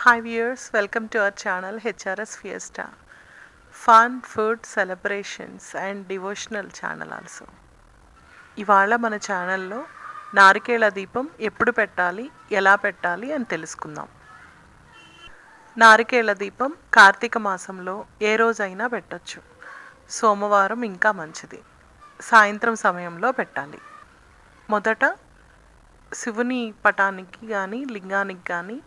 Hi viewers, welcome to our channel HRS Fiesta. Fun, food, celebrations and devotional channel also. ఇవాళ మన ఛానల్లో నారికేళ దీపం ఎప్పుడు పెట్టాలి, ఎలా పెట్టాలి అని తెలుసుకుందాం. నారికేళ దీపం కార్తీక మాసంలో ఏ రోజైనా పెట్టొచ్చు. సోమవారం ఇంకా మంచిది. సాయంత్రం సమయంలో పెట్టాలి. మొదట శివుని పటానికి కానీ లింగానికి కానీ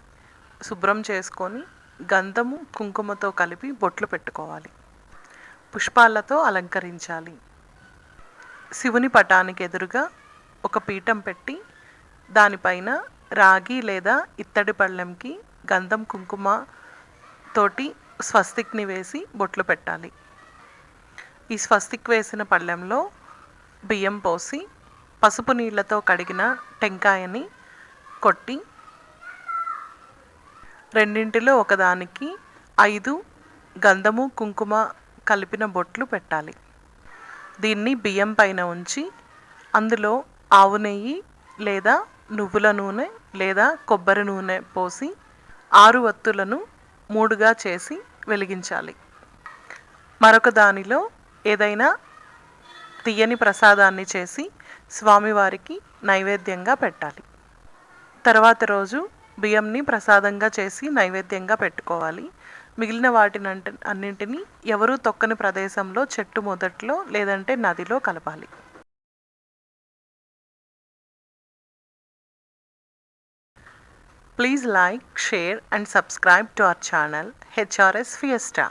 శుభ్రం చేసుకొని గంధము కుంకుమతో కలిపి బొట్లు పెట్టుకోవాలి. పుష్పాలతో అలంకరించాలి. శివుని పటానికి ఎదురుగా ఒక పీఠం పెట్టి దానిపైన రాగి లేదా ఇత్తడి పళ్ళెంకి గంధం కుంకుమ తోటి స్వస్తిక్ని వేసి బొట్లు పెట్టాలి. ఈ స్వస్తిక్ వేసిన పళ్ళెంలో బియ్యం పోసి పసుపు నీళ్లతో కడిగిన టెంకాయని కొట్టి రెండింటిలో ఒకదానికి 5 గంధము కుంకుమ కలిపిన బొట్లు పెట్టాలి. దీన్ని బియ్యం పైన ఉంచి అందులో ఆవు నెయ్యి లేదా నువ్వుల నూనె లేదా కొబ్బరి నూనె పోసి 6 వత్తులను 3గా చేసి వెలిగించాలి. మరొక దానిలో ఏదైనా తీయని ప్రసాదాన్ని చేసి స్వామివారికి నైవేద్యంగా పెట్టాలి. తర్వాత రోజు బియ్యంని ప్రసాదంగా చేసి నైవేద్యంగా పెట్టుకోవాలి. మిగిలిన వాటిని అన్నింటినీ ఎవరూ తొక్కని ప్రదేశంలో చెట్టు మొదట్లో లేదంటే నదిలో కలపాలి. Please like, share and subscribe to our channel HRS Fiesta.